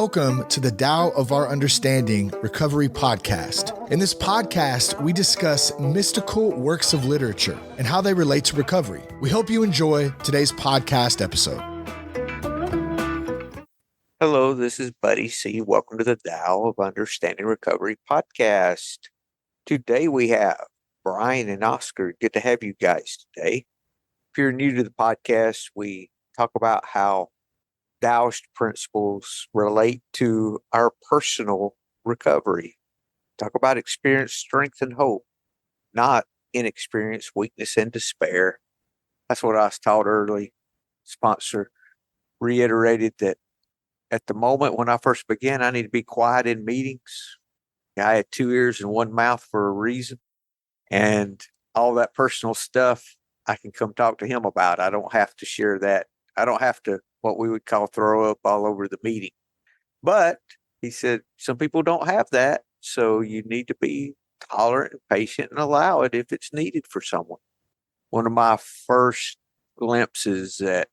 Welcome to the Tao of Our Understanding Recovery Podcast. In this podcast, we discuss mystical works of literature and how they relate to recovery. We hope you enjoy today's podcast episode. Hello, this is Buddy C. Welcome to the Tao of Understanding Recovery Podcast. Today we have Brian and Oscar. Good to have you guys today. If you're new to the podcast, we talk about how Taoist principles relate to our personal recovery. Talk about experience, strength, and hope, not inexperience, weakness, and despair. That's what I was taught early. Sponsor reiterated that at the moment when I first began, I need to be quiet in meetings. I had 2 ears and 1 mouth for a reason. And all that personal stuff, I can come talk to him about. I don't have to share that. I don't have to, what we would call, throw up all over the meeting. But he said, some people don't have that. So you need to be tolerant and patient and allow it if it's needed for someone. One of my first glimpses at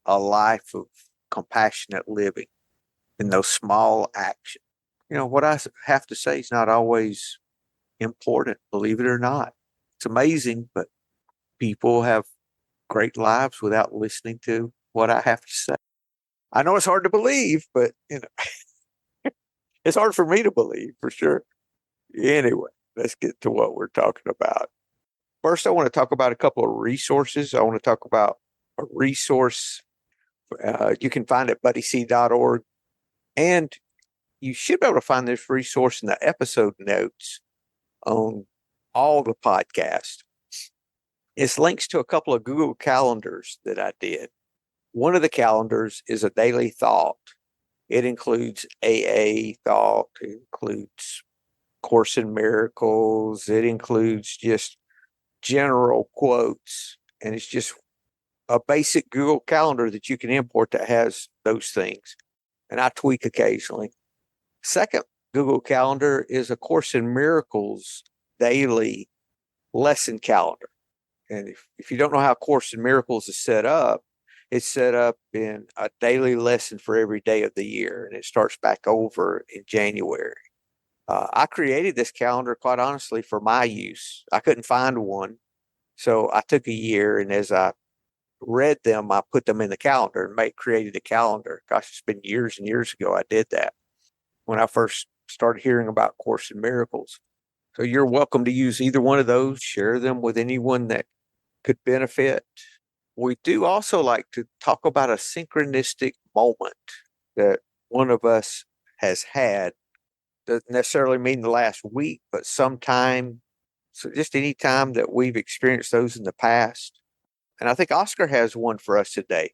a life of compassionate living in those small actions. You know, what I have to say is not always important, believe it or not. It's amazing, but people have great lives without listening to what I have to say. I know it's hard to believe, but it's hard for me to believe for sure. Anyway, let's get to what we're talking about. First, I want to talk about a couple of resources. I want to talk about a resource you can find at buddyc.org, and you should be able to find this resource in the episode notes on all the podcasts. It's links to a couple of Google calendars that I did. One of the calendars is a daily thought. It includes AA thought. It includes Course in Miracles. It includes just general quotes. And it's just a basic Google calendar that you can import that has those things. And I tweak occasionally. Second Google calendar is a Course in Miracles daily lesson calendar. And if you don't know how Course in Miracles is set up, it's set up in a daily lesson for every day of the year, and it starts back over in January. I created this calendar, quite honestly, for my use. I couldn't find one, so I took a year, and as I read them, I put them in the calendar and created a calendar. Gosh, it's been years and years ago I did that when I first started hearing about Course in Miracles. So you're welcome to use either one of those, share them with anyone that could benefit. We do also like to talk about a synchronistic moment that one of us has had. Doesn't necessarily mean the last week, but sometime. So just any time that we've experienced those in the past. And I think Oscar has one for us today.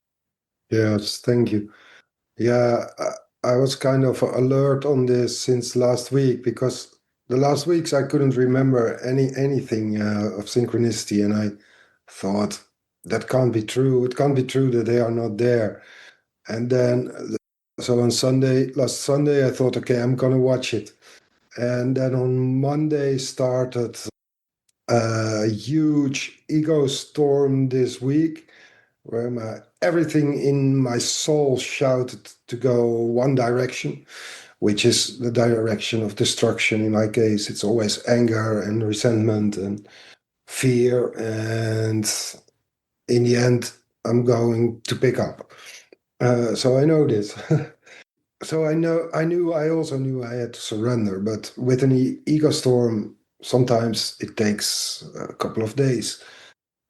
Yes, thank you. Yeah, I was kind of alert on this since last week because the last weeks I couldn't remember anything of synchronicity, and I thought that can't be true. It can't be true that they are not there. And then, so on last Sunday, I thought, okay, I'm gonna watch it. And then on Monday started a huge ego storm this week, where everything in my soul shouted to go one direction, which is the direction of destruction. In my case, it's always anger and resentment and fear, and in the end, I'm going to pick up. So I know this. So I also knew I had to surrender, but with an ego storm, sometimes it takes a couple of days.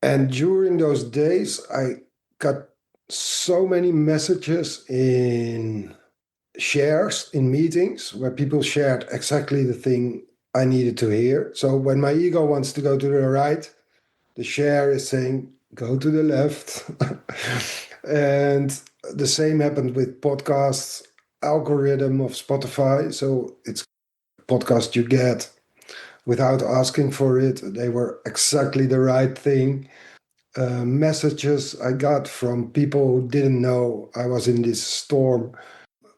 And during those days, I got so many messages in shares in meetings where people shared exactly the thing I needed to hear. So when my ego wants to go to the right, the share is saying, go to the left. And the same happened with podcasts, algorithm of Spotify. So it's podcast you get without asking for it. They were exactly the right thing. Messages I got from people who didn't know I was in this storm,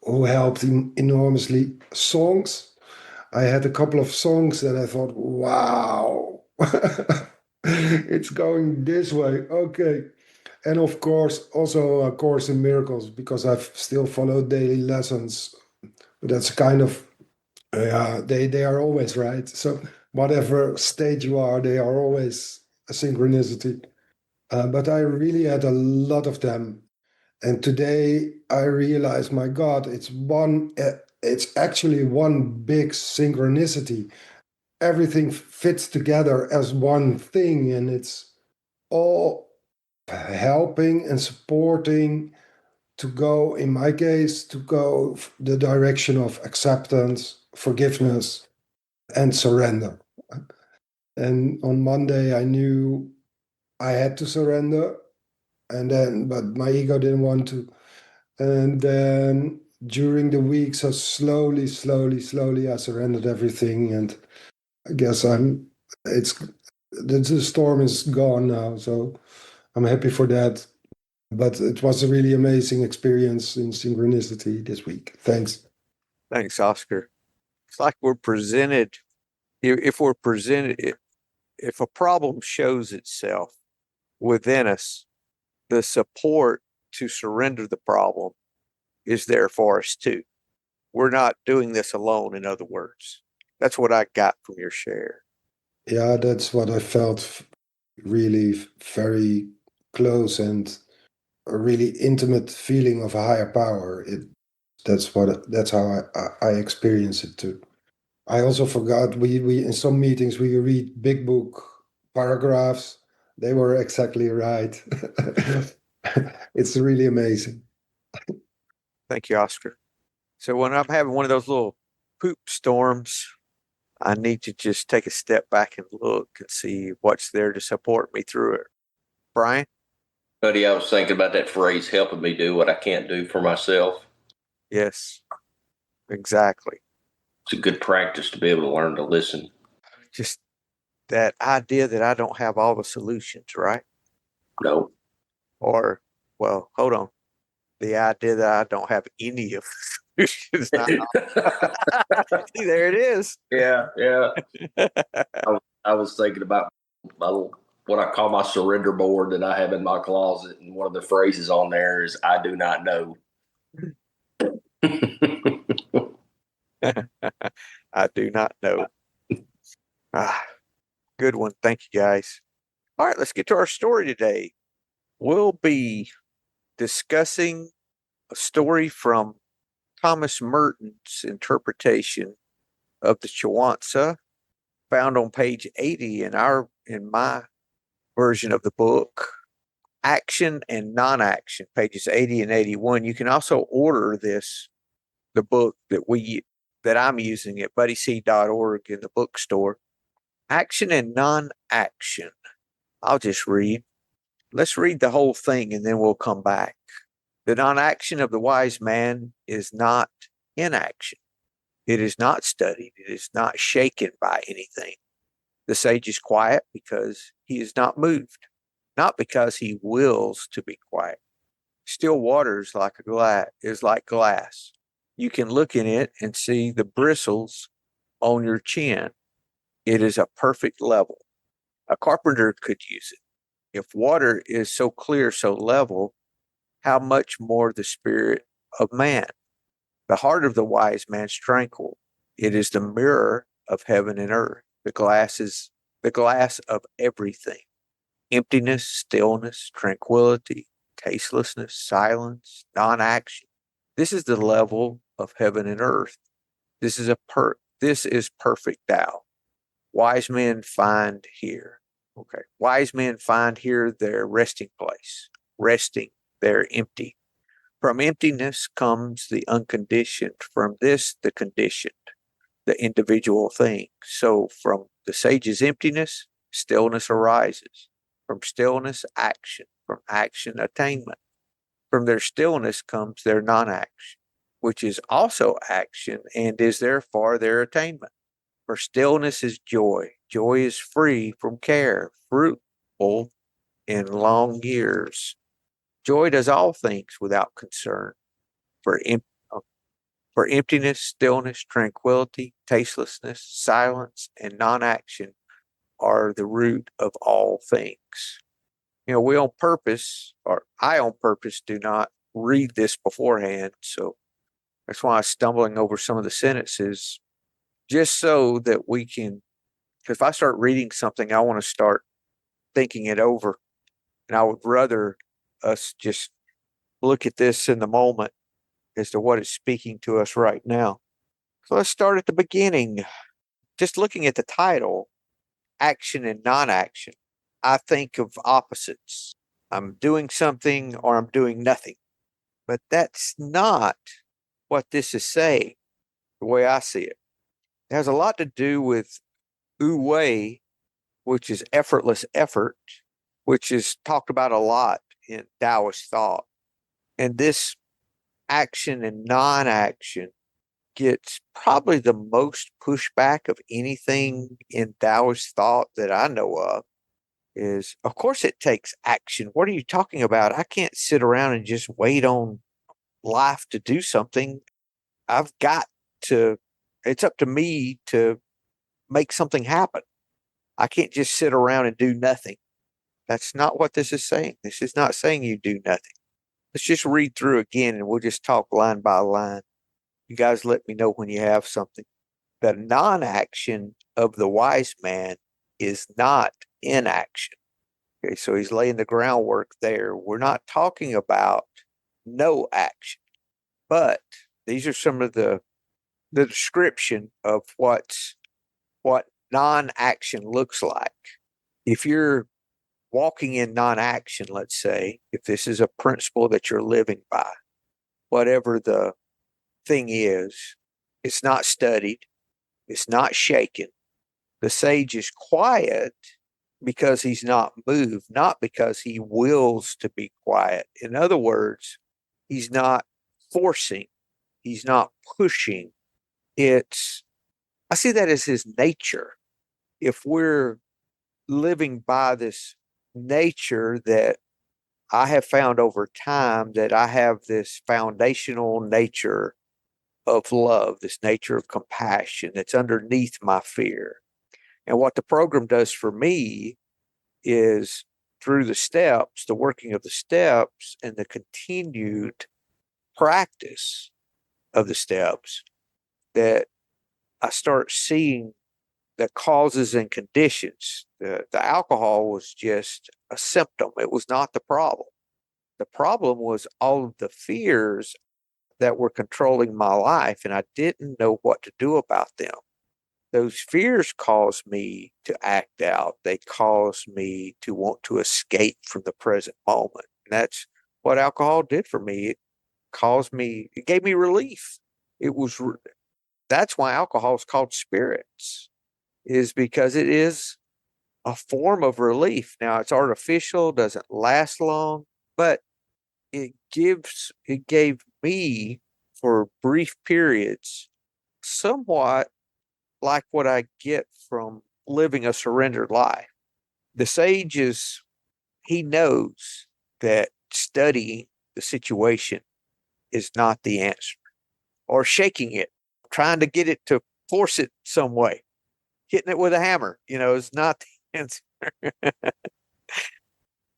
who helped enormously. Songs. I had a couple of songs that I thought, wow, it's going this way. Okay. And of course, also A Course in Miracles, because I've still followed daily lessons That's kind of, they are always right. So whatever state you are, they are always a synchronicity. But I really had a lot of them. And today I realized, my God, it's actually one big synchronicity. Everything fits together as one thing, and it's all helping and supporting to go, in my case, to go the direction of acceptance, forgiveness, and surrender. And on Monday, I knew I had to surrender, but my ego didn't want to. And then during the week, so slowly, I surrendered everything. And I guess the storm is gone now. So I'm happy for that. But it was a really amazing experience in synchronicity this week. Thanks. Thanks, Oscar. It's like we're presented, if we're presented, if a problem shows itself within us, the support to surrender the problem is there for us too. We're not doing this alone, in other words. That's what I got from your share. Yeah, that's what I felt, really very close and a really intimate feeling of a higher power. That's how I experience it too. I also forgot we in some meetings we read big book paragraphs. They were exactly right. It's really amazing. Thank you, Oscar. So when I'm having one of those little poop storms, I need to just take a step back and look and see what's there to support me through it. Brian? Buddy, I was thinking about that phrase, helping me do what I can't do for myself. Yes, exactly. It's a good practice to be able to learn to listen. Just that idea that I don't have all the solutions, right? No. Or, well, hold on. The idea that I don't have any of the solutions. There it is. Yeah. I was thinking about what I call my surrender board that I have in my closet, and one of the phrases on there is "I do not know." I do not know. Good one. Thank you, guys. All right, let's get to our story today. We'll be discussing a story from Thomas Merton's interpretation of the Chuang Tzu, found on page 80 in my version of the book, Action and Non-Action, pages 80 and 81. You can also order the book that I'm using at buddyc.org in the bookstore. Action and Non-Action. I'll just read. Let's read the whole thing and then we'll come back. The non-action of the wise man is not inaction. It is not studied. It is not shaken by anything. The sage is quiet because he is not moved, not because he wills to be quiet. Still water is like glass. You can look in it and see the bristles on your chin. It is a perfect level. A carpenter could use it. If water is so clear, so level, how much more the spirit of man? The heart of the wise man is tranquil. It is the mirror of heaven and earth. The glass is the glass of everything. Emptiness, stillness, tranquility, tastelessness, silence, non-action. This is the level of heaven and earth. This is perfect Tao. Wise men find here. Okay. Wise men find here their resting place. Resting, they're empty. From emptiness comes the unconditioned. From this, the conditioned, the individual thing. So from the sage's emptiness, stillness arises. From stillness, action. From action, attainment. From their stillness comes their non-action, which is also action and is therefore their attainment. For stillness is joy. Joy is free from care, fruitful in long years. Joy does all things without concern. For emptiness, stillness, tranquility, tastelessness, silence, and non-action are the root of all things. We on purpose, or I on purpose, do not read this beforehand. So That's why I'm stumbling over some of the sentences, just so that we can, because if I start reading something, I want to start thinking it over. And I would rather us just look at this in the moment as to what is speaking to us right now. So let's start at the beginning. Just looking at the title, action and non-action, I think of opposites. I'm doing something or I'm doing nothing. But that's not what this is saying, the way I see it. It has a lot to do with Wu Wei, which is effortless effort, which is talked about a lot in Taoist thought. And this action and non-action gets probably the most pushback of anything in Taoist thought that I know of. Is, of course, it takes action. What are you talking about? I can't sit around and just wait on life to do something. I've got to, it's up to me to make something happen. I can't just sit around and do nothing. That's not what this is saying. This is not saying you do nothing. Let's just read through again and we'll just talk line by line. You guys let me know when you have something. The non-action of the wise man is not inaction. Okay, so he's laying the groundwork there. We're not talking about no action, but these are some of the description of what non-action looks like. If you're walking in non-action, let's say, if this is a principle that you're living by, whatever the thing is, it's not studied, it's not shaken. The sage is quiet because he's not moved, not because he wills to be quiet. In other words, he's not forcing, he's not pushing. I see that as his nature. If we're living by this nature that I have found over time, that I have this foundational nature of love, this nature of compassion that's underneath my fear. And what the program does for me is through the steps, the working of the steps and the continued practice of the steps, that I start seeing the causes and conditions. The alcohol was just a symptom. It was not the problem. The problem was all of the fears that were controlling my life, and I didn't know what to do about them. Those fears caused me to act out. They caused me to want to escape from the present moment. And that's what alcohol did for me. It gave me relief. That's why alcohol is called spirits, is because it is a form of relief. Now, it's artificial, doesn't last long, but it gave me, for brief periods, somewhat like what I get from living a surrendered life. The sage he knows that studying the situation is not the answer, or shaking it, trying to get it to force it some way. Hitting it with a hammer, is not the answer.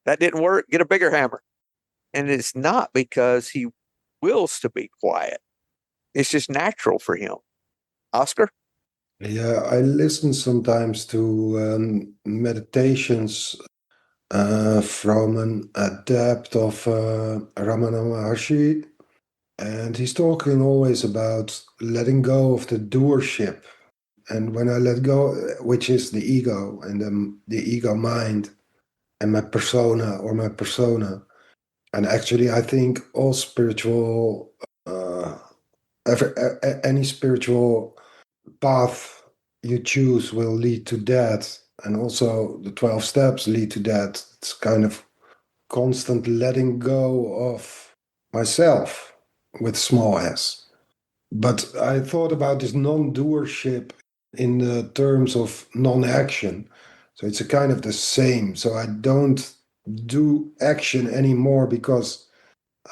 That didn't work. Get a bigger hammer. And it's not because he wills to be quiet. It's just natural for him. Oscar? Yeah, I listen sometimes to meditations from an adept of Ramana Maharshi, and he's talking always about letting go of the doership. And when I let go, which is the ego and the ego mind and my persona or my persona. And actually, I think all spiritual, any spiritual path you choose will lead to that. And also the 12 steps lead to that. It's kind of constant letting go of myself with small s. But I thought about this non-doership in the terms of non-action. So it's a kind of the same. So I don't do action anymore because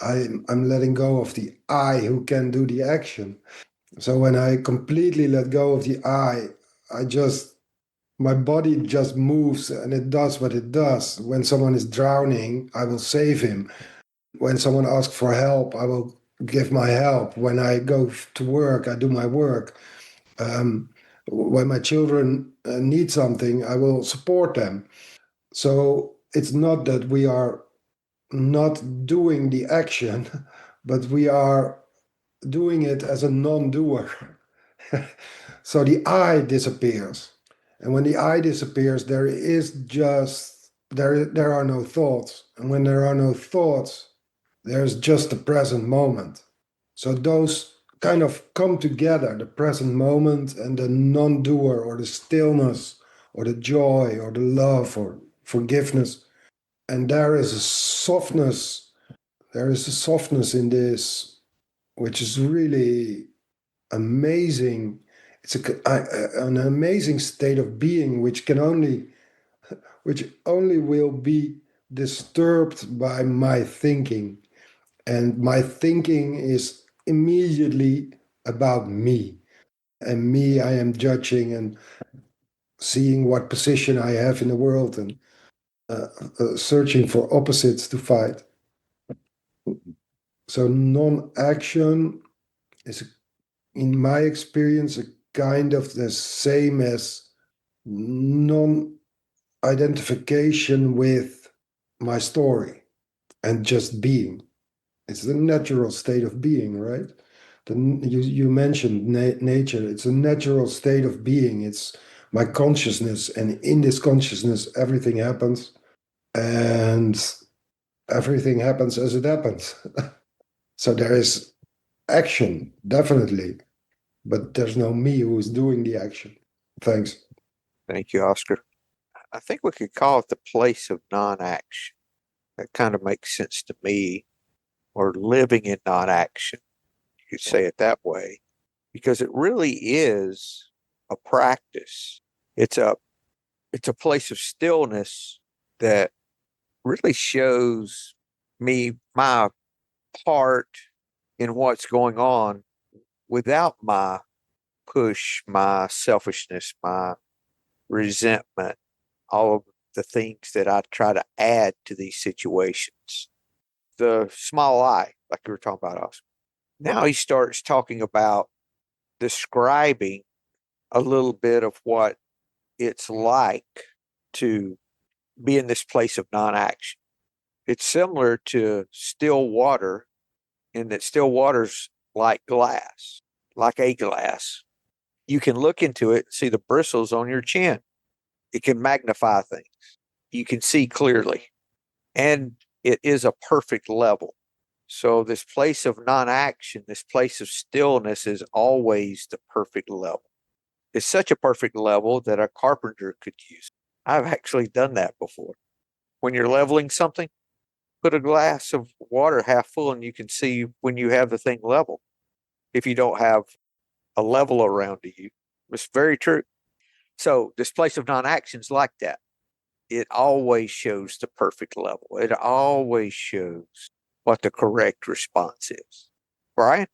I'm letting go of the I who can do the action. So when I completely let go of the I my body just moves and it does what it does. When someone is drowning, I will save him. When someone asks for help, I will give my help. When I go to work, I do my work. When my children need something, I will support them. So it's not that we are not doing the action, but we are doing it as a non-doer. So the I disappears. And when the I disappears, there are no thoughts. And when there are no thoughts, there's just the present moment. So those kind of come together, the present moment and the non-doer, or the stillness or the joy or the love or forgiveness. And there is a softness in this, which is really amazing. It's an amazing state of being which only will be disturbed by my thinking. And my thinking is immediately about me. And me, I am judging and seeing what position I have in the world, and searching for opposites to fight. So non-action is, in my experience, a kind of the same as non-identification with my story and just being. It's the natural state of being, right? You mentioned nature. It's a natural state of being. It's my consciousness, and in this consciousness, everything happens, and everything happens as it happens. So there is action, definitely, but there's no me who is doing the action. Thanks. Thank you, Oscar. I think we could call it the place of non-action. That kind of makes sense to me, or living in non-action. You could say it that way, because it really is a practice. It's a place of stillness that really shows me my part in what's going on without my push, my selfishness, my resentment, all of the things that I try to add to these situations. The small I, like you were talking about, Oscar. Now he starts talking about describing a little bit of what it's like to be in this place of non-action. It's similar to still water, in that still water's like glass, like a glass. You can look into it and see the bristles on your chin. It can magnify things. You can see clearly. And it is a perfect level. So this place of non-action, this place of stillness, is always the perfect level. It's such a perfect level that a carpenter could use. I've actually done that before. When you're leveling something, put a glass of water half full and you can see when you have the thing level. If you don't have a level around you, it's very true. So this place of non-action is like that. It always shows the perfect level. It always shows what the correct response is. Brian?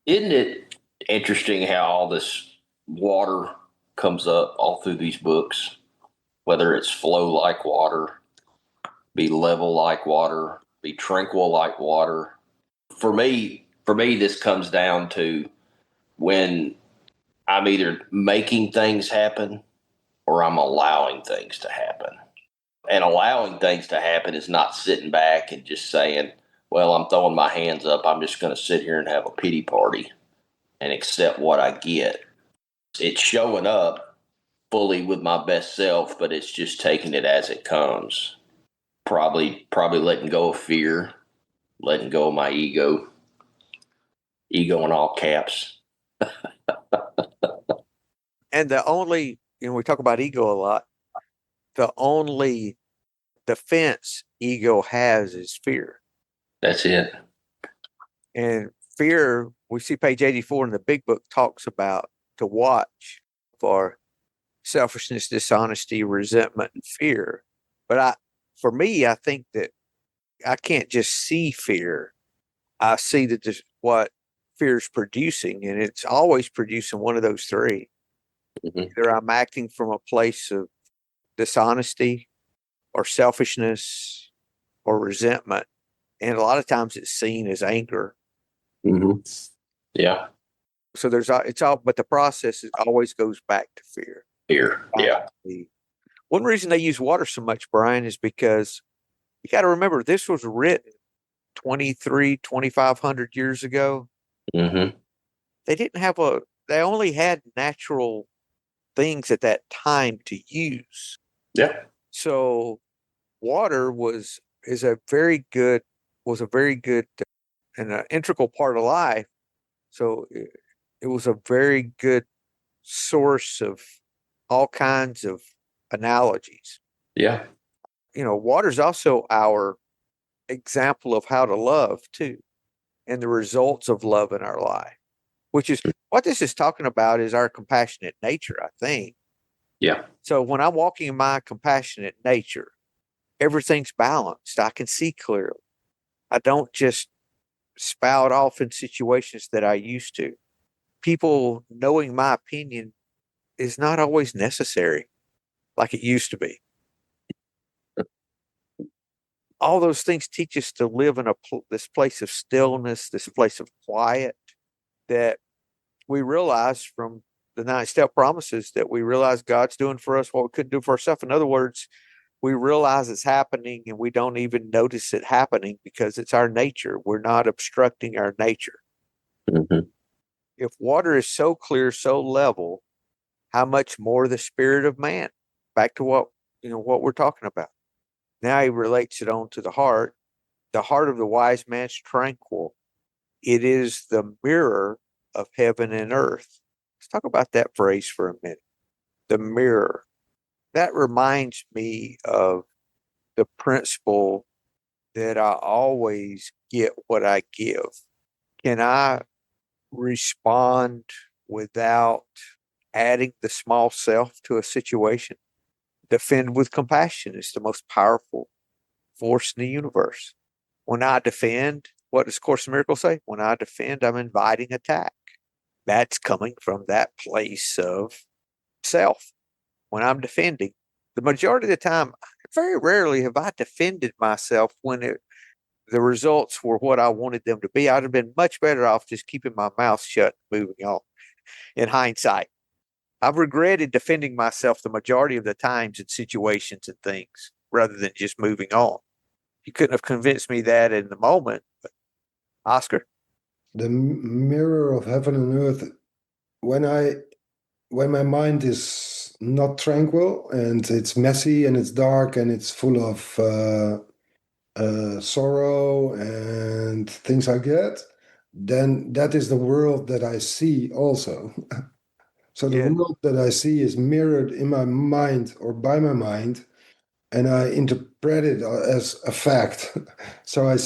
Isn't it interesting how all this water comes up all through these books? Whether it's flow like water, be level like water, be tranquil like water. For me, this comes down to when I'm either making things happen or I'm allowing things to happen. And allowing things to happen is not sitting back and just saying, well, I'm throwing my hands up. I'm just going to sit here and have a pity party and accept what I get. It's showing up fully with my best self, but it's just taking it as it comes. Probably letting go of fear, letting go of my ego in all caps. And we talk about ego a lot. The only defense ego has is fear. That's it. And fear, we see page 84 in the big book, talks about to watch for selfishness, dishonesty, resentment, and fear. But for me, I think that I can't just see fear. I see that what fear is producing, and it's always producing one of those three. Mm-hmm. Either I'm acting from a place of dishonesty or selfishness or resentment. And a lot of times it's seen as anger. Mm-hmm. Yeah. So but the process always goes back to fear. Here. Yeah. One reason they use water so much, Brian, is because you got to remember this was written 2,500 years ago. Mm-hmm. They only had natural things at that time to use. Yeah. So water was a very good and an integral part of life. So it was a very good source of all kinds of analogies. Yeah. Water's also our example of how to love too, and the results of love in our life, which is what this is talking about is our compassionate nature, I think. Yeah. So when I'm walking in my compassionate nature, everything's balanced. I can see clearly. I don't just spout off in situations that I used to. People knowing my opinion is not always necessary like it used to be. All those things teach us to live in this place of stillness, this place of quiet that we realize from the 9 step promises that we realize God's doing for us what we couldn't do for ourselves. In other words, we realize it's happening and we don't even notice it happening because it's our nature. We're not obstructing our nature. Mm-hmm. If water is so clear, so level, how much more the spirit of man? Back to what we're talking about. Now he relates it on to the heart. The heart of the wise man's tranquil. It is the mirror of heaven and earth. Let's talk about that phrase for a minute. The mirror. That reminds me of the principle that I always get what I give. Can I respond without adding the small self to a situation? Defend with compassion is the most powerful force in the universe. When I defend, what does Course in Miracles say? When I defend, I'm inviting attack. That's coming from that place of self. When I'm defending, the majority of the time, very rarely have I defended myself when the results were what I wanted them to be. I'd have been much better off just keeping my mouth shut and moving on. In hindsight, I've regretted defending myself the majority of the times in situations and things rather than just moving on. You couldn't have convinced me that in the moment, but Oscar? The mirror of heaven and earth. When my mind is not tranquil and it's messy and it's dark and it's full of sorrow and things like that, then that is the world that I see also. So the Yeah. world that I see is mirrored in my mind or by my mind, and I interpret it as a fact. So I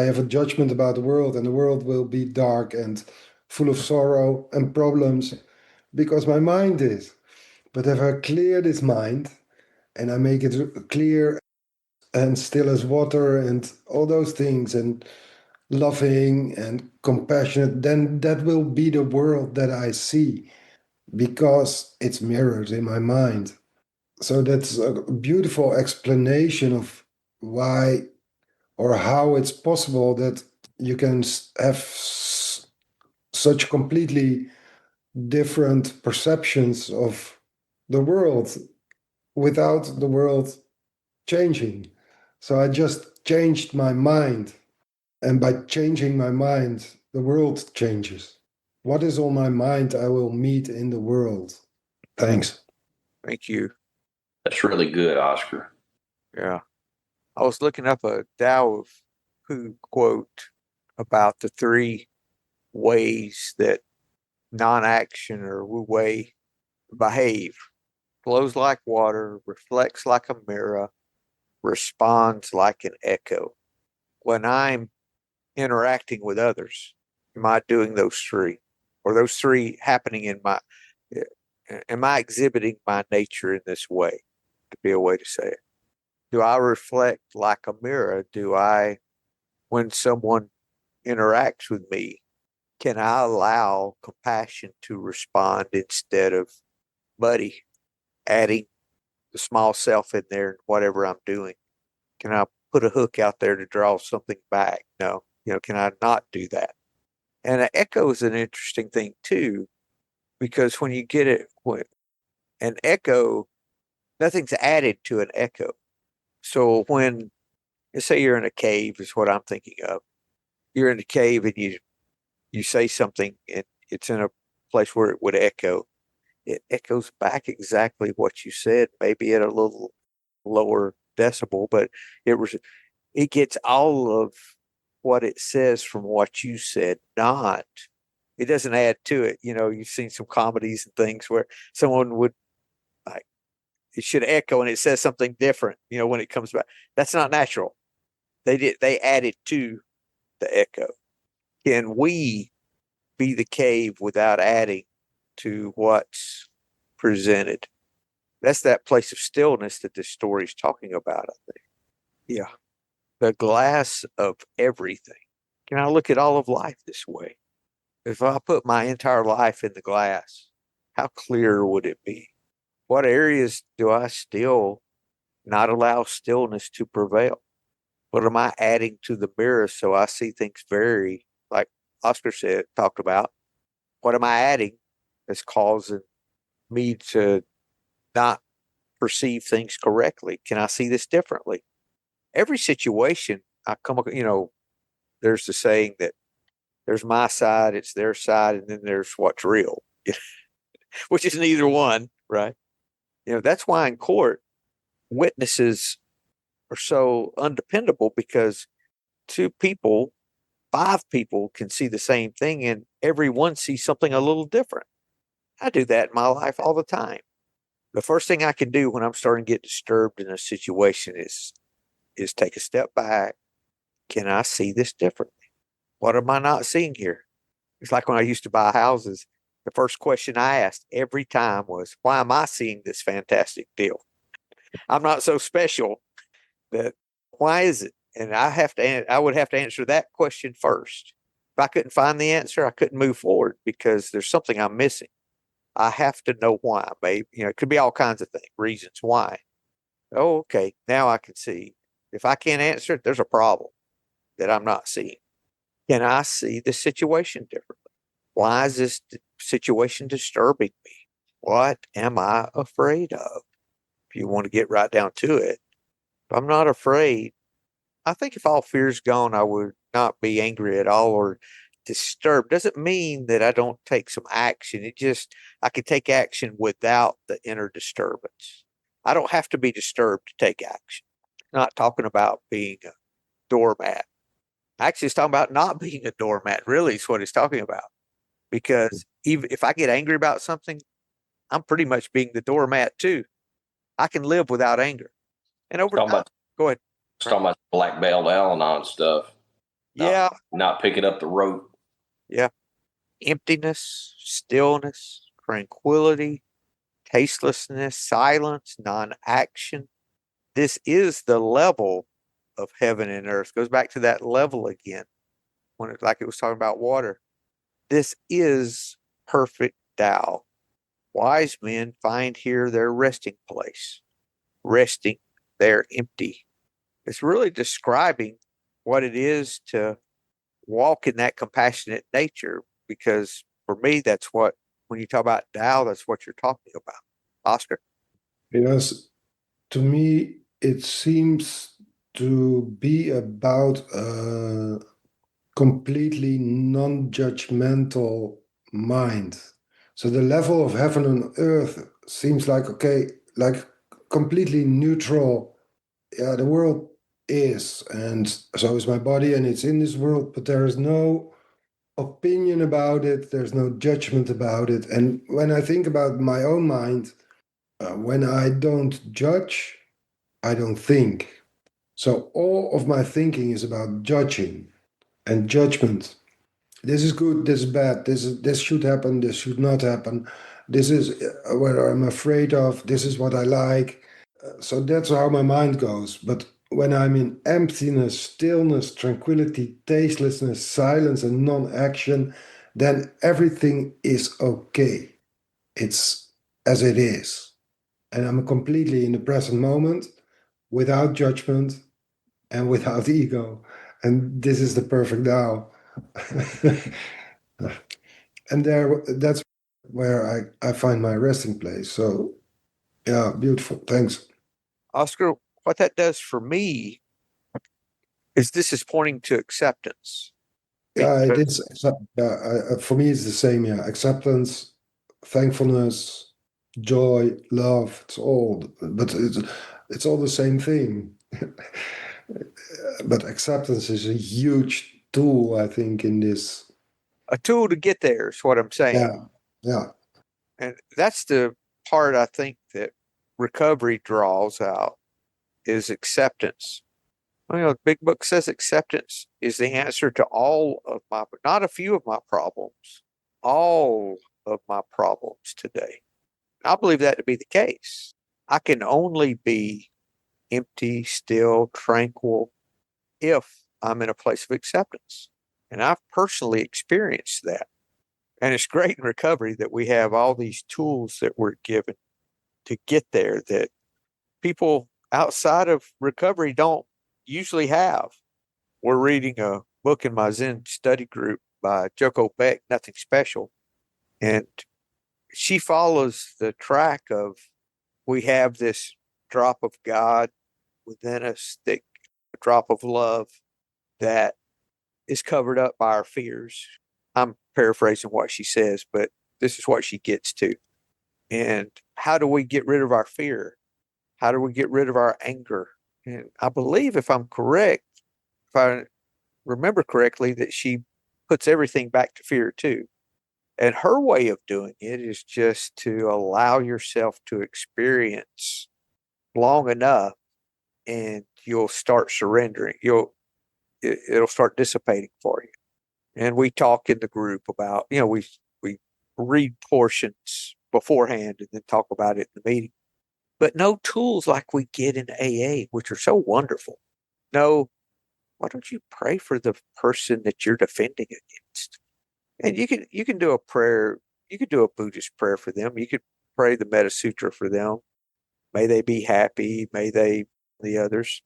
have a judgment about the world, and the world will be dark and full of sorrow and problems because my mind is. But if I clear this mind and I make it clear and still as water and all those things and loving and compassionate, then that will be the world that I see because it's mirrored in my mind. So that's a beautiful explanation of why or how it's possible that you can have such completely different perceptions of the world without the world changing. So I just changed my mind. And by changing my mind, the world changes. What is on my mind, I will meet in the world. Thanks. Thank you. That's really good, Oscar. Yeah. I was looking up a Tao of Hu quote about the 3 ways that non-action or Wu Wei behave. Flows like water, reflects like a mirror, responds like an echo. When I'm interacting with others, am I doing those 3? Or those 3 happening in am I exhibiting my nature in this way? To be a way to say it. Do I reflect like a mirror? When someone interacts with me, can I allow compassion to respond instead of buddy adding the small self in there in whatever I'm doing? Can I put a hook out there to draw something back? No. Can I not do that? And an echo is an interesting thing too, because when you get it, an echo, nothing's added to an echo. So when, let's say you're in a cave, is what I'm thinking of. You're in a cave and you say something and it's in a place where it would echo. It echoes back exactly what you said, maybe at a little lower decibel, but it gets all of what it says from what you said, not it doesn't add to it. You've seen some comedies and things where someone would like it should echo and it says something different, when it comes back. That's not natural. They added to the echo. Can we be the cave without adding to what's presented? That's that place of stillness that this story is talking about, I think. Yeah. The glass of everything. Can I look at all of life this way? If I put my entire life in the glass, how clear would it be? What areas do I still not allow stillness to prevail? What am I adding to the mirror so I see things very, like Oscar talked about? What am I adding that's causing me to not perceive things correctly? Can I see this differently? Every situation I come, there's the saying that there's my side, it's their side, and then there's what's real, which is neither one, right? That's why in court, witnesses are so undependable because five people can see the same thing and everyone sees something a little different. I do that in my life all the time. The first thing I can do when I'm starting to get disturbed in a situation is take a step back. Can I see this differently? What am I not seeing here? It's like when I used to buy houses, the first question I asked every time was, why am I seeing this fantastic deal? I'm not so special, but why is it? And I would have to answer that question first. If I couldn't find the answer, I couldn't move forward because there's something I'm missing. I have to know why, babe. It could be all kinds of things, reasons why. Oh, okay. Now I can see. If I can't answer it, there's a problem that I'm not seeing. Can I see the situation differently? Why is this situation disturbing me? What am I afraid of? If you want to get right down to it, if I'm not afraid, I think if all fear's gone, I would not be angry at all or disturbed. Doesn't mean that I don't take some action. I can take action without the inner disturbance. I don't have to be disturbed to take action. Not talking about being a doormat. Actually, it's talking about not being a doormat, really, is what it's talking about. Because even if I get angry about something, I'm pretty much being the doormat too. I can live without anger. And over time, go ahead. Talking about black belt Al-Anon stuff. Yeah. Not picking up the rope. Yeah. Emptiness, stillness, tranquility, tastelessness, silence, non-action. This is the level of heaven and earth. Goes back to that level again, like it was talking about water. This is perfect Tao. Wise men find here their resting place. Resting, they're empty. It's really describing what it is to walk in that compassionate nature, because for me, when you talk about Tao, that's what you're talking about. Oscar? Yes, to me, it seems to be about a completely non-judgmental mind. So the level of heaven and earth seems like, okay, like completely neutral. Yeah, the world is, and so is my body, and it's in this world, but there is no opinion about it, there's no judgment about it. And when I think about my own mind, when I don't judge, I don't think. So all of my thinking is about judging and judgment. This is good, this is bad, this should happen, this should not happen. This is what I'm afraid of, this is what I like. So that's how my mind goes. But when I'm in emptiness, stillness, tranquility, tastelessness, silence, and non-action, then everything is okay. It's as it is. And I'm completely in the present moment, without judgment and without ego. And this is the perfect Tao. And that's where I find my resting place. So yeah, beautiful. Thanks. Oscar, what that does for me is this is pointing to acceptance. Yeah, it Because is. For me, it's the same. Yeah, acceptance, thankfulness, joy, love. But it's all the same thing. But acceptance is a huge tool, I think, in this. a tool to get there is what I'm saying. Yeah, yeah, And that's the part I think that recovery draws out is acceptance. Well, the big book says acceptance is the answer to all of my, not a few of my problems, all of my problems today. I believe that to be the case. I can only be empty, still, tranquil if I'm in a place of acceptance. And I've personally experienced that. And it's great in recovery that we have all these tools that we're given to get there that people outside of recovery don't usually have. We're reading a book in my Zen study group by Joko Beck, Nothing Special. And she follows the track of we have this drop of God within us, that a drop of love that is covered up by our fears. I'm paraphrasing what she says, but this is what she gets to. And how do we get rid of our fear? How do we get rid of our anger? And I believe, if I'm correct, if I remember correctly, that she puts everything back to fear too. And her way of doing it is just to allow yourself to experience long enough, and you'll start surrendering. It'll start dissipating for you. And we talk in the group about, we read portions beforehand and then talk about it in the meeting. But no tools like we get in AA, which are so wonderful. No, why don't you pray for the person that you're defending against? And you can do a prayer, you could do a Buddhist prayer for them. You could pray the Metta Sutra for them. May they be happy, may they the others.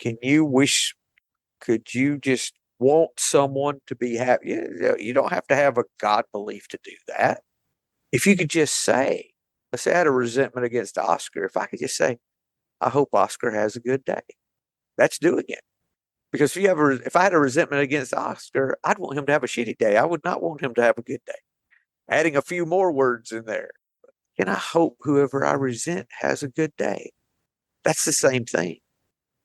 Could you just want someone to be happy? You don't have to have a God belief to do that. If you could just say, let's say I had a resentment against Oscar, if I could just say, I hope Oscar has a good day. That's doing it. Because if I had a resentment against Oscar, I'd want him to have a shitty day. I would not want him to have a good day. Adding a few more words in there. And I hope whoever I resent has a good day. That's the same thing.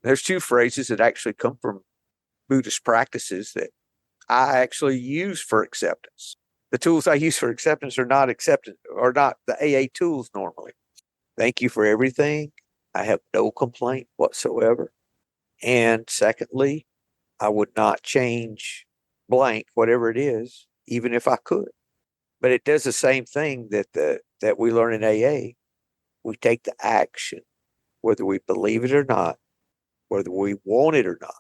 There's two phrases that actually come from Buddhist practices that I actually use for acceptance. The tools I use for acceptance are not the AA tools normally. Thank you for everything. I have no complaint whatsoever. And secondly, I would not change blank, whatever it is, even if I could. But it does the same thing that we learn in AA. We take the action, whether we believe it or not, whether we want it or not.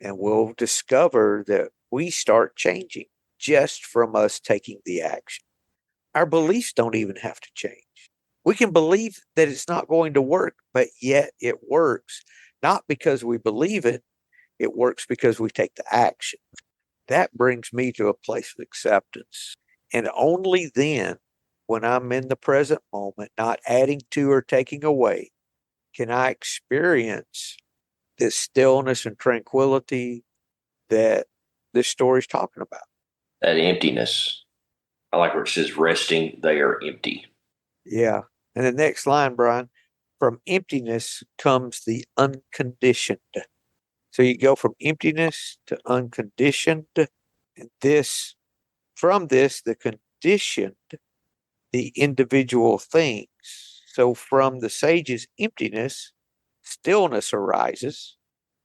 And we'll discover that we start changing just from us taking the action. Our beliefs don't even have to change. We can believe that it's not going to work, but yet it works, not because we believe it. It works because we take the action. That brings me to a place of acceptance. And only then, when I'm in the present moment, not adding to or taking away, can I experience this stillness and tranquility that this story is talking about. That emptiness. I like where it says resting, they are empty. Yeah. And the next line, Brian, from emptiness comes the unconditioned. So you go from emptiness to unconditioned. And from this, the conditioned, the individual things. So from the sage's emptiness, stillness arises.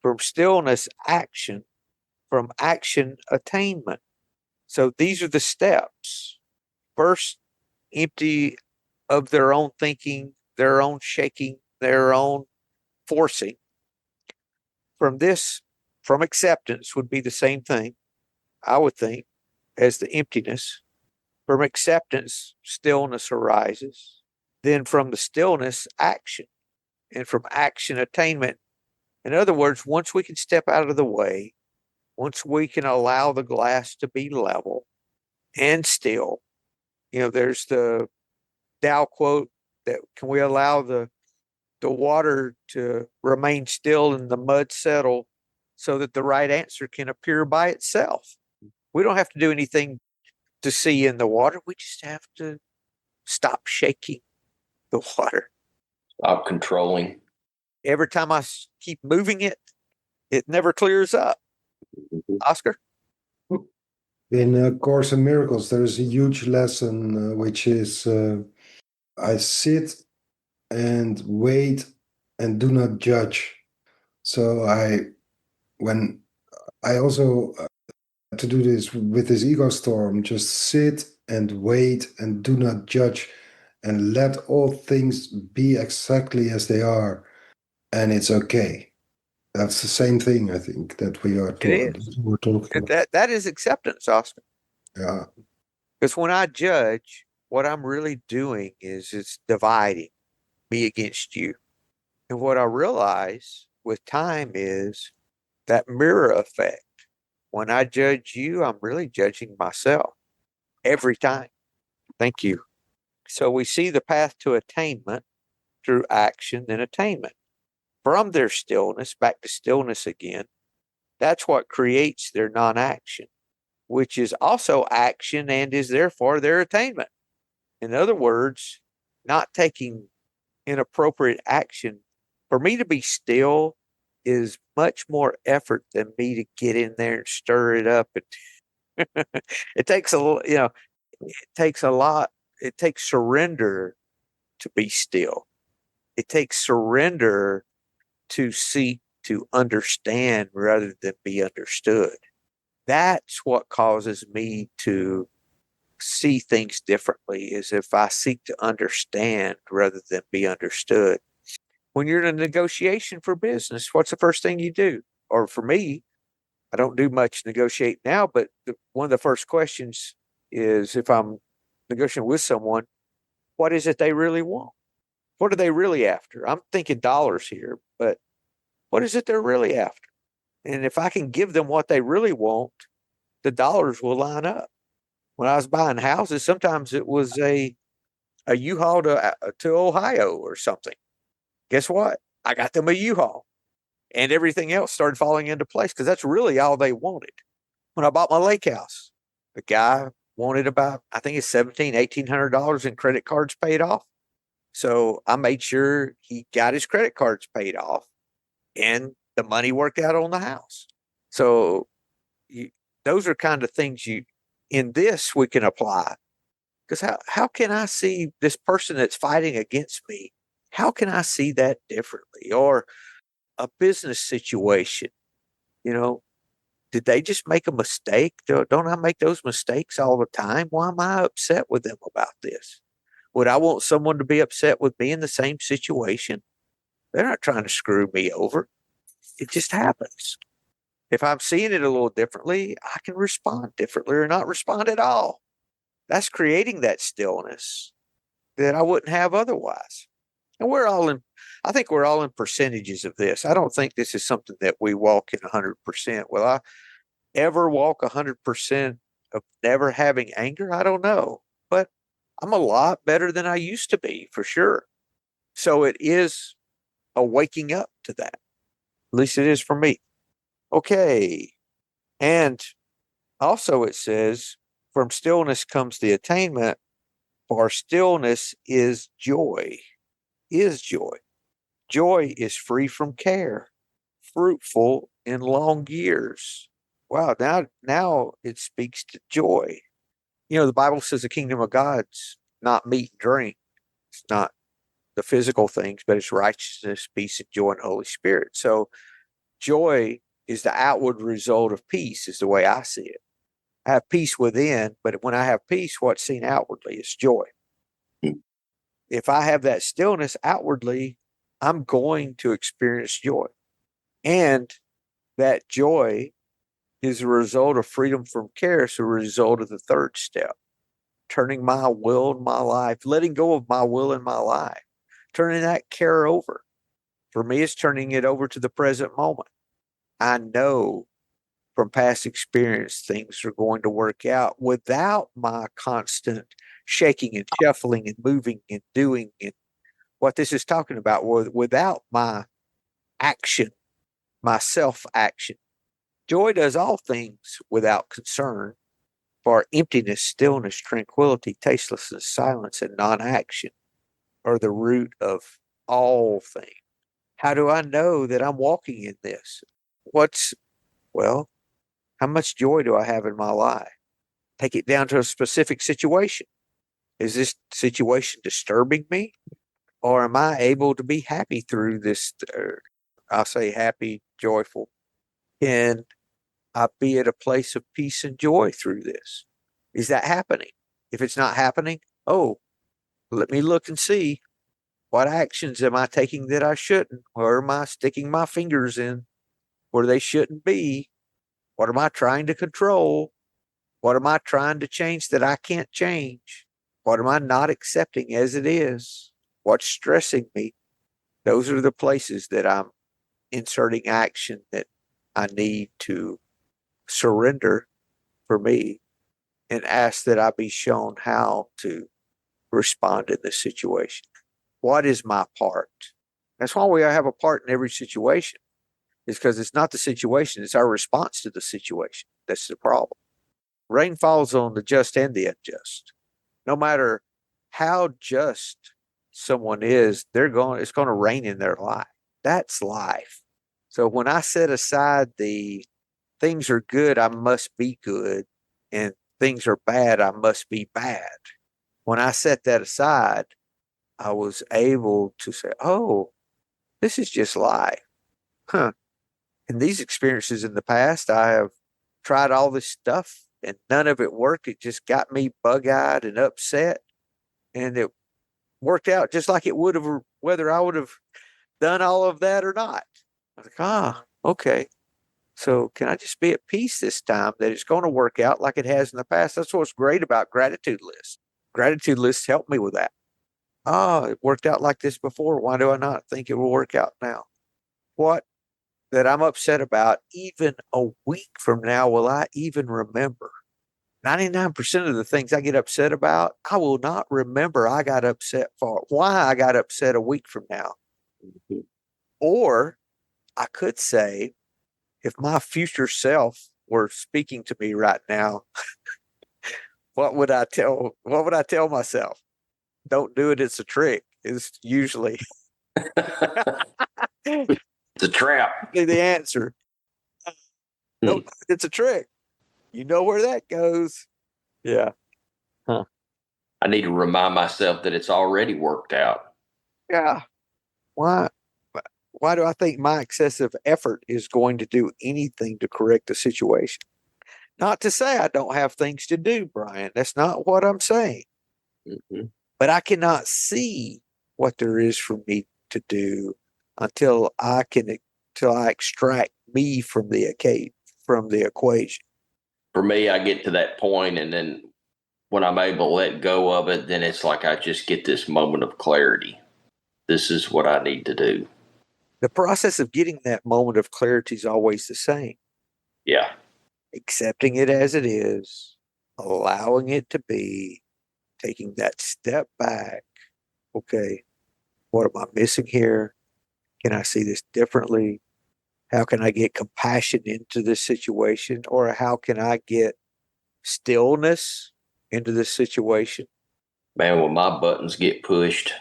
From stillness, action. From action, attainment. So these are the steps. First, empty of their own thinking, their own shaking, their own forcing. From acceptance would be the same thing, I would think, as the emptiness. From acceptance, stillness arises. Then from the stillness, action. And from action, attainment. In other words, once we can step out of the way, once we can allow the glass to be level, and still. There's the Tao quote that can we allow the water to remain still and the mud settle so that the right answer can appear by itself. We don't have to do anything to see in the water. We just have to stop shaking the water. Stop controlling. Every time I keep moving it, it never clears up. Oscar? In Course in Miracles, there is a huge lesson, which is I sit and wait and do not judge. So when I also to do this with this ego storm, just sit and wait and do not judge and let all things be exactly as they are, and it's okay. That's the same thing, I think, that we're talking about. That is acceptance, Oscar. Yeah. Because when I judge, what I'm really doing is it's dividing me against you. And what I realize with time is that mirror effect. When I judge you, I'm really judging myself every time. Thank you. So we see the path to attainment through action and attainment. From their stillness, back to stillness again, that's what creates their non-action, which is also action and is therefore their attainment. In other words, not taking inappropriate action. For me to be still is much more effort than me to get in there and stir it up. It takes a lot. It takes surrender to be still. It takes surrender to seek to understand rather than be understood. That's what causes me to see things differently, is if I seek to understand rather than be understood. When you're in a negotiation for business, what's the first thing you do? Or for me, I don't do much negotiate now, but one of the first questions is, if I'm negotiating with someone, what is it they really want? What are they really after? I'm thinking dollars here, but what is it they're really after? And if I can give them what they really want, the dollars will line up. When I was buying houses, sometimes it was a U-Haul to Ohio or something. Guess what? I got them a U-Haul, and everything else started falling into place because that's really all they wanted. When I bought my lake house, the guy wanted about, I think it's $1,800 in credit cards paid off. So I made sure he got his credit cards paid off, and the money worked out on the house. So those are kind of things in this we can apply. Because how can I see this person that's fighting against me? How can I see that differently? Or a business situation, did they just make a mistake? Don't I make those mistakes all the time? Why am I upset with them about this? Would I want someone to be upset with me in the same situation? They're not trying to screw me over. It just happens. If I'm seeing it a little differently, I can respond differently or not respond at all. That's creating that stillness that I wouldn't have otherwise. And I think we're all in percentages of this. I don't think this is something that we walk in 100%. Will I ever walk 100% of never having anger? I don't know, but I'm a lot better than I used to be, for sure. So it is a waking up to that. At least it is for me. Okay. And also it says, from stillness comes the attainment, for stillness is joy. Joy is free from care, fruitful in long years. Wow, now it speaks to joy. The Bible says the kingdom of God's not meat and drink. It's not the physical things, but it's righteousness, peace, and joy in the Holy Spirit. So joy is the outward result of peace, is the way I see it. I have peace within, but when I have peace, what's seen outwardly is joy. If I have that stillness outwardly, I'm going to experience joy. And that joy is a result of freedom from care. It's a result of the third step, turning my will and my life, letting go of my will and my life, turning that care over. For me, it's turning it over to the present moment. I know from past experience, things are going to work out without my constant shaking and shuffling and moving and doing and what this is talking about, without my action, my self-action. Joy does all things without concern, for emptiness, stillness, tranquility, tastelessness, silence, and non-action are the root of all things. How do I know that I'm walking in this? How much joy do I have in my life? Take it down to a specific situation. Is this situation disturbing me? Or am I able to be happy through this? I'll say happy, joyful. Can I be at a place of peace and joy through this? Is that happening? If it's not happening, let me look and see what actions am I taking that I shouldn't? Where am I sticking my fingers in where they shouldn't be? What am I trying to control? What am I trying to change that I can't change? What am I not accepting as it is? What's stressing me? Those are the places that I'm inserting action that I need to surrender for me and ask that I be shown how to respond in this situation. What is my part? That's why we have a part in every situation. It's because it's not the situation, it's our response to the situation. That's the problem. Rain falls on the just and the unjust. No matter how just someone is, it's going to rain in their life. That's life. So when I set aside the things are good, I must be good, and things are bad, I must be bad. When I set that aside, I was able to say, this is just life. In these experiences in the past, I have tried all this stuff and none of it worked. It just got me bug-eyed and upset. And it worked out just like it would have, whether I would have done all of that or not. I was like, okay. So can I just be at peace this time that it's going to work out like it has in the past? That's what's great about gratitude lists. Gratitude lists help me with that. It worked out like this before. Why do I not think it will work out now? What that I'm upset about, even a week from now, will I even remember? 99% of the things I get upset about, I will not remember I got upset for. Why I got upset a week from now. Or I could say, if my future self were speaking to me right now, what would I tell myself? Don't do it, it's a trick. Is usually It's a trap. the answer. Don't, it's a trick. You know where that goes. Yeah. I need to remind myself that it's already worked out. Yeah. Why do I think my excessive effort is going to do anything to correct the situation? Not to say I don't have things to do, Brian. That's not what I'm saying. Mm-hmm. But I cannot see what there is for me to do until I extract me from the equation. For me, I get to that point, and then when I'm able to let go of it, then it's like I just get this moment of clarity. This is what I need to do. The process of getting that moment of clarity is always the same. Yeah. Accepting it as it is, allowing it to be, taking that step back. Okay, what am I missing here? Can I see this differently? How can I get compassion into this situation? Or how can I get stillness into this situation? Man, when my buttons get pushed,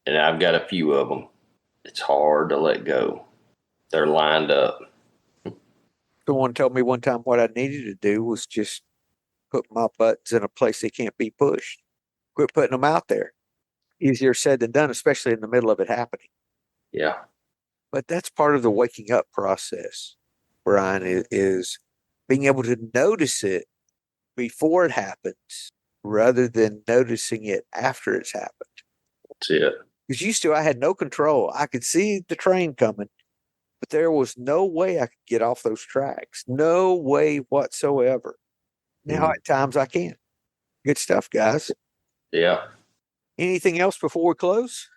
and I've got a few of them, it's hard to let go. They're lined up. Someone told me one time what I needed to do was just put my buttons in a place they can't be pushed. Quit putting them out there. Easier said than done, especially in the middle of it happening. Yeah. But that's part of the waking up process, Brian, is being able to notice it before it happens rather than noticing it after it's happened. That's it. Because I had no control. I could see the train coming, but there was no way I could get off those tracks. No way whatsoever. Now at times I can. Good stuff, guys. Yeah. Anything else before we close?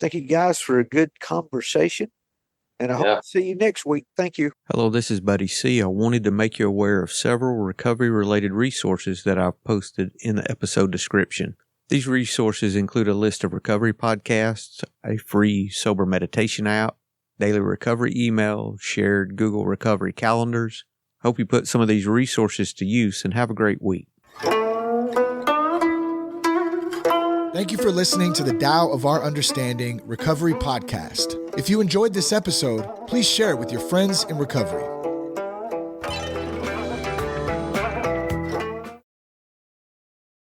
Thank you guys for a good conversation. And I hope to see you next week. Thank you. Hello, this is Buddy C. I wanted to make you aware of several recovery-related resources that I've posted in the episode description. These resources include a list of recovery podcasts, a free sober meditation app, daily recovery email, shared Google recovery calendars. Hope you put some of these resources to use and have a great week. Thank you for listening to the Tao of Our Understanding Recovery Podcast. If you enjoyed this episode, please share it with your friends in recovery.